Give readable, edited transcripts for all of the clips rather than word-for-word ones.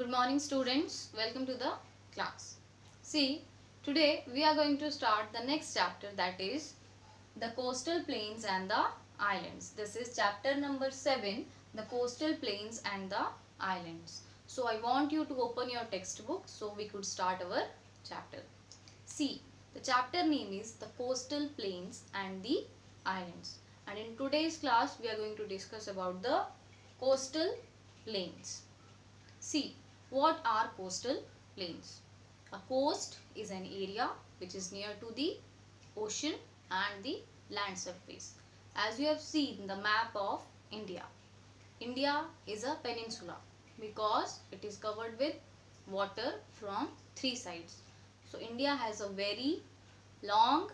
Good morning students, welcome to the class. See, today we are going to start the next chapter, that is the coastal plains and the islands. This is chapter number 7, the coastal plains and the islands. So I want you to open your textbook so we could start our chapter. See, the chapter name is the coastal plains and the islands. And in today's class we are going to discuss about the coastal plains. See, what are coastal plains? A coast is an area which is near to the ocean and the land surface. As you have seen the map of India, India is a peninsula because it is covered with water from three sides. So India has a very long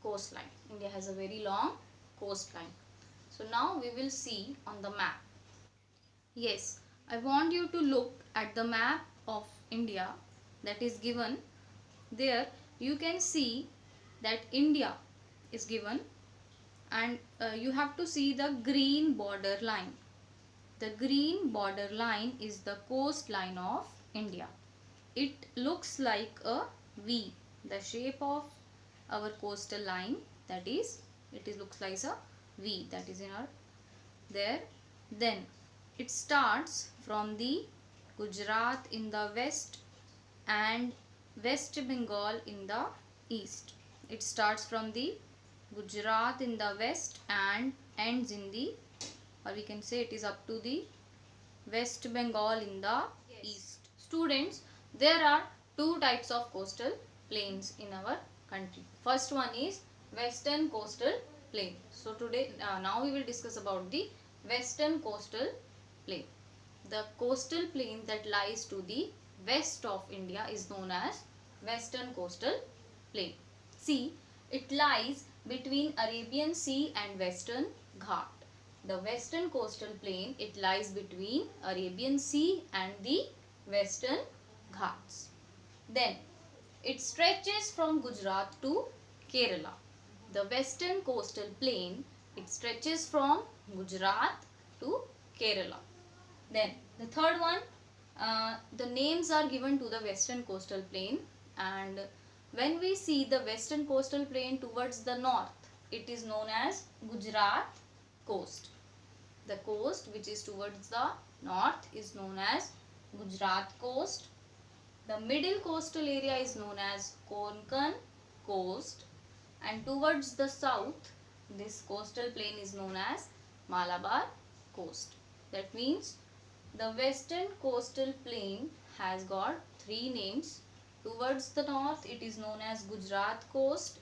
coastline. India has a very long coastline. So now we will see on the map. Yes, I want you to look at the map of India that is given. There you can see that India is given, and you have to see the green border line. The green border line is the coastline of India. It looks like a V. The shape of our coastal line, that is, looks like a V, that is in our there. Then it starts from the Gujarat in the west and West Bengal in the east. It starts from the Gujarat in the west and ends in the, or we can say it is up to the West Bengal in the east. Students, there are two types of coastal plains in our country. First one is western coastal plain. So today, now we will discuss about the western coastal plain. The coastal plain that lies to the west of India is known as western coastal plain. See, it lies between Arabian Sea and Western Ghat. The western coastal plain, it lies between Arabian Sea and the Western Ghats. Then it stretches from Gujarat to Kerala. The western coastal plain, it stretches from Gujarat to Kerala. Then the third one, the names are given to the western coastal plain, and when we see the western coastal plain towards the north, it is known as Gujarat coast. The coast which is towards the north is known as Gujarat coast. The middle coastal area is known as Konkan coast, and towards the south, this coastal plain is known as Malabar coast. That means the western coastal plain has got three names. Towards the north, it is known as Gujarat coast.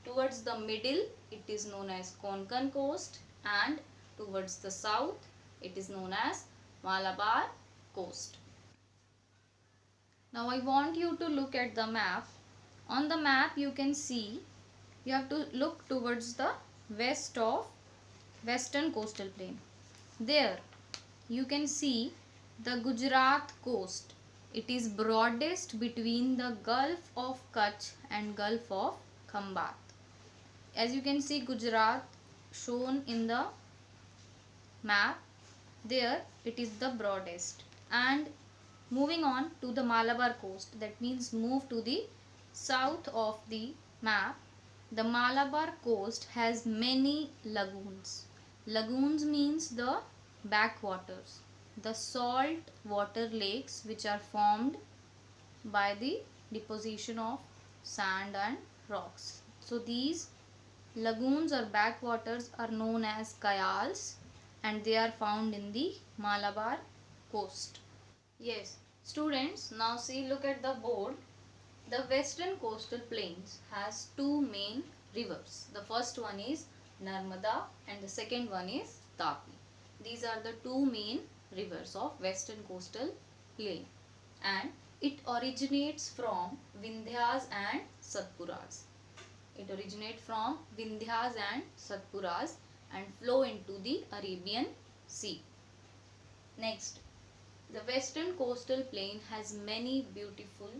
Towards the middle, it is known as Konkan coast, and towards the south, it is known as Malabar coast. Now I want you to look at the map. On the map you can see, you have to look towards the west of western coastal plain. There you can see the Gujarat coast. It is broadest between the Gulf of Kutch and Gulf of Khambat. As you can see Gujarat shown in the map, there it is the broadest. And moving on to the Malabar coast, that means move to the south of the map, the Malabar coast has many lagoons. Lagoons means the backwaters, the salt water lakes which are formed by the deposition of sand and rocks. So these lagoons or backwaters are known as kayals, and they are found in the Malabar coast. Yes, students, now see, look at the board. The western coastal plains has two main rivers. The first one is Narmada and the second one is Tapi. These are the two main rivers of western coastal plain, and it originates from Vindhyas and Satpuras. It originates from Vindhyas and Satpuras and flow into the Arabian Sea. Next, the western coastal plain has many beautiful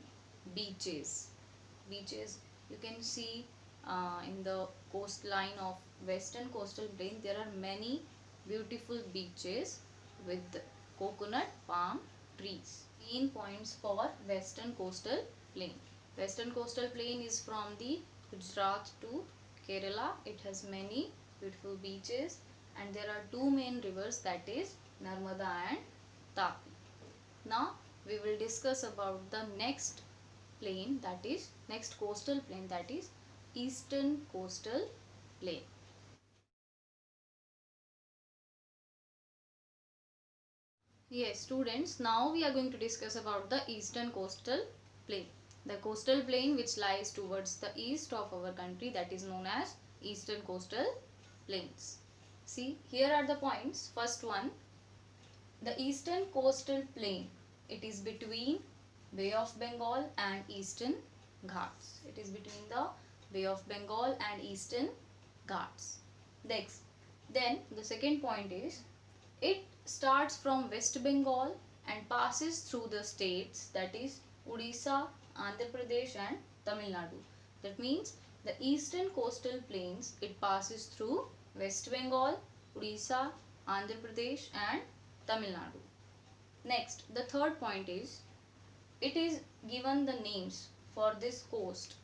beaches. Beaches you can see in the coastline of western coastal plain. There are many beautiful beaches with coconut palm decrease. Main points for Western Coastal Plain. Western Coastal Plain is from the Gujarat to Kerala. It has many beautiful beaches and there are two main rivers, that is Narmada and Tapi. Now we will discuss about the next plain, that is next coastal plain, that is Eastern Coastal Plain. Yes, students, now we are going to discuss about the Eastern Coastal Plain. The coastal plain which lies towards the east of our country, that is known as Eastern Coastal Plains. See, here are the points. First one, the Eastern Coastal Plain. It is between Bay of Bengal and Eastern Ghats. It is between the Bay of Bengal and Eastern Ghats. Next, then the second point is, it starts from West Bengal and passes through the states, that is Odisha, Andhra Pradesh and Tamil Nadu. That means the Eastern Coastal Plains, it passes through West Bengal, Odisha, Andhra Pradesh and Tamil Nadu. Next, the third point is, it is given the names for this coast.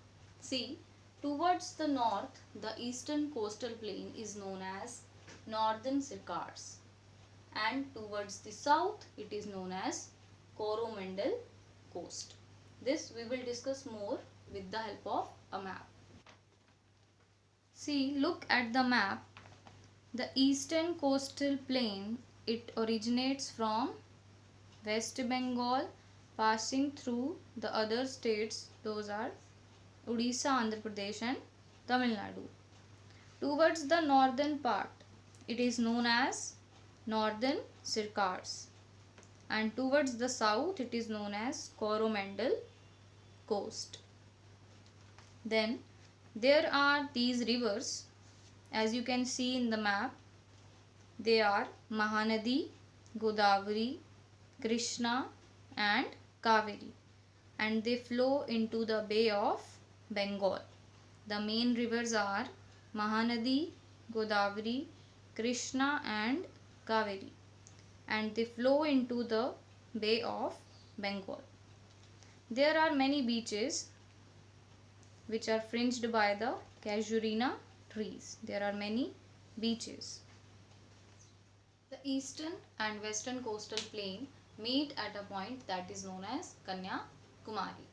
See, towards the north, the Eastern Coastal Plain is known as Northern Circars, and towards the south it is known as Coromandel Coast. This we will discuss more with the help of a map. See, look at the map. The Eastern Coastal Plain, it originates from West Bengal, passing through the other states, those are Odisha, Andhra Pradesh and Tamil Nadu. Towards the northern part, it is known as Northern Circars, and towards the south it is known as Coromandel Coast. Then there are these rivers, as you can see in the map. They are Mahanadi, Godavari, Krishna and Kaveri, and they flow into the Bay of Bengal. The main rivers are Mahanadi, Godavari, Krishna and Kaveri, and they flow into the Bay of Bengal. There are many beaches which are fringed by the casuarina trees. There are many beaches. The eastern and western coastal plain meet at a point that is known as Kanyakumari.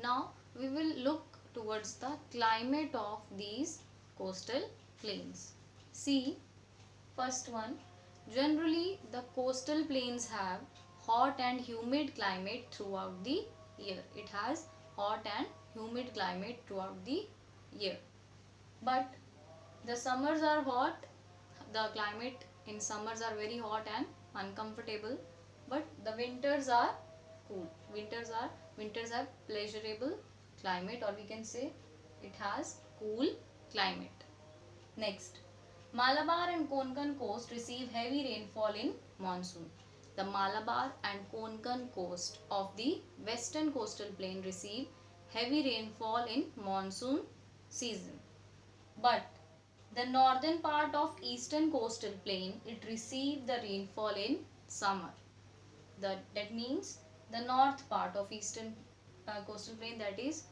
Now we will look towards the climate of these coastal plains. See, first one, generally the coastal plains have hot and humid climate throughout the year. It has hot and humid climate throughout the year. But the summers are hot, the climate in summers are very hot and uncomfortable, but the winters are cool. Winters have pleasurable climate, or we can say it has cool climate. Next, Malabar and Konkan coast receive heavy rainfall in monsoon. The Malabar and Konkan coast of the western coastal plain receive heavy rainfall in monsoon season. But the northern part of eastern coastal plain, it receive the rainfall in summer. That means the north part of eastern coastal plain, that is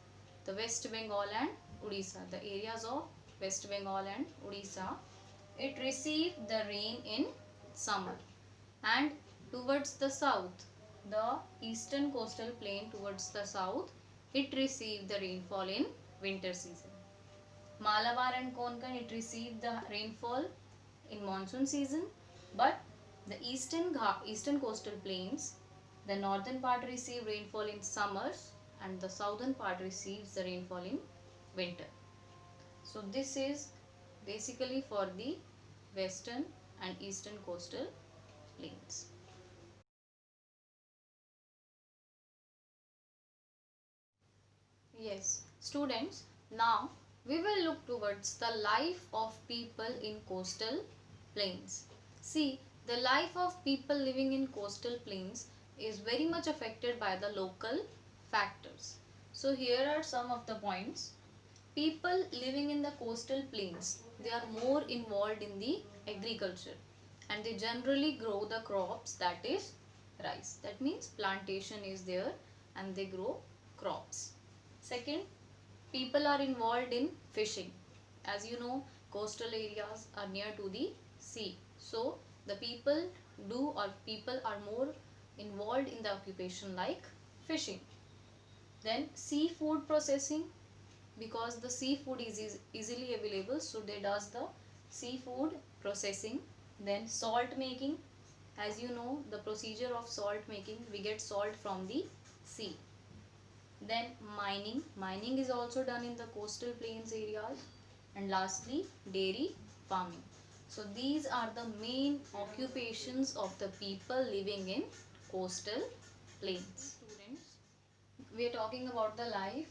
the West Bengal and Odisha, the areas of West Bengal and Odisha, it receive the rain in summer. And towards the south, the eastern coastal plain towards the south, it receive the rainfall in winter season. Malabar and Konkan, it receive the rainfall in monsoon season, but the eastern coastal plains, the northern part receive rainfall in summers and the southern part receives the rainfall in winter. So this is basically for the western and eastern coastal plains. Yes, students, now we will look towards the life of people in coastal plains. See, the life of people living in coastal plains is very much affected by the local factors. So here are some of the points. People living in the coastal plains, they are more involved in the agriculture and they generally grow the crops, that is rice. That means plantation is there and they grow crops. Second, people are involved in fishing. As you know, coastal areas are near to the sea. So the people are more involved in the occupation like fishing. Then seafood processing, because the seafood is easily available, so they does the seafood processing. Then salt making, as you know the procedure of salt making, we get salt from the sea. Then mining is also done in the coastal plains areas. And lastly, dairy farming. So these are the main occupations of the people living in coastal plains. Students, we are talking about the life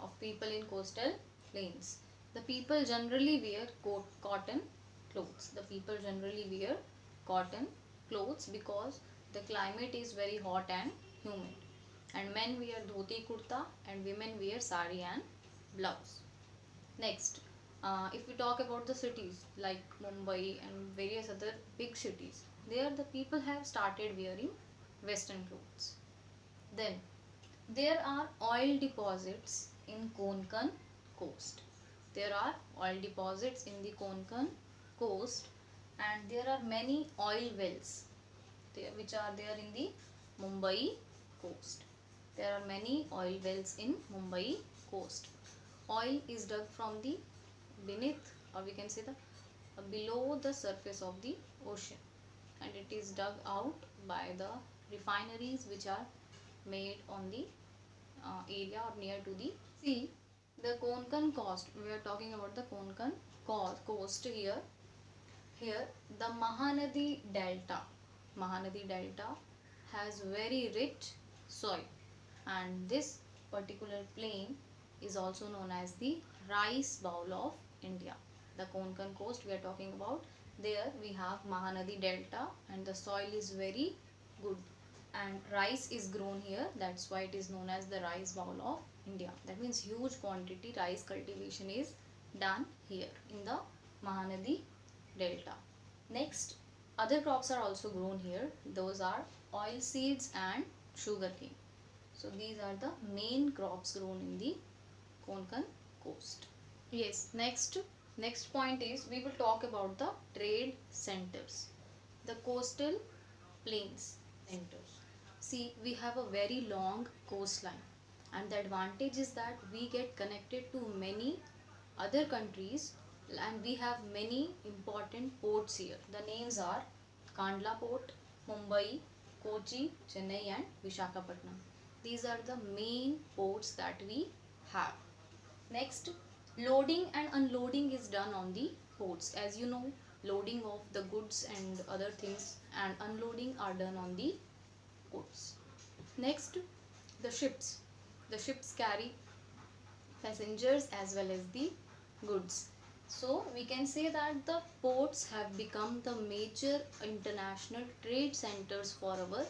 of people in coastal plains. The people generally wear cotton clothes. The people generally wear cotton clothes because the climate is very hot and humid. And men wear dhoti kurta and women wear sari and blouse. Next, if we talk about the cities like Mumbai and various other big cities, there the people have started wearing western clothes. Then there are oil deposits in Konkan coast. There are oil deposits in the Konkan coast, and there are many oil wells there, which are there in the Mumbai coast. There are many oil wells in Mumbai coast. Oil is dug from the beneath, or we can say the below the surface of the ocean, and it is dug out by the refineries which are made on the area or near to the sea. The Konkan coast, we are talking about the Konkan coast here. Here the Mahanadi Delta has very rich soil, and this particular plain is also known as the rice bowl of India. The Konkan coast we are talking about, there we have Mahanadi Delta and the soil is very good, and rice is grown here. That's why it is known as the rice bowl of India. That means huge quantity rice cultivation is done here in the Mahanadi Delta. Next, other crops are also grown here. Those are oil seeds and sugarcane. So these are the main crops grown in the Konkan coast. Yes, next point is we will talk about the trade centers. The coastal plains centers. See, we have a very long coastline, and the advantage is that we get connected to many other countries, and we have many important ports here. The names are Kandla Port, Mumbai, Kochi, Chennai and Visakhapatnam. These are the main ports that we have. Next, loading and unloading is done on the ports. As you know, loading of the goods and other things and unloading are done on the ports. Next, the ships. The ships carry passengers as well as the goods. So we can say that the ports have become the major international trade centers for our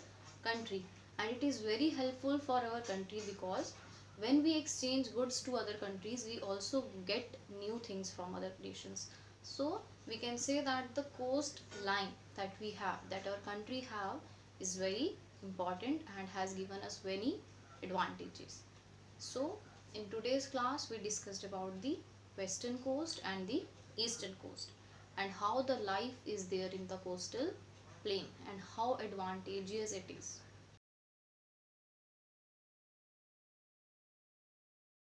country, and it is very helpful for our country because when we exchange goods to other countries, we also get new things from other nations. So we can say that the coastline that we have, that our country have, is very important and has given us many advantages. So in today's class we discussed about the western coast and the eastern coast, and how the life is there in the coastal plain and how advantageous it is.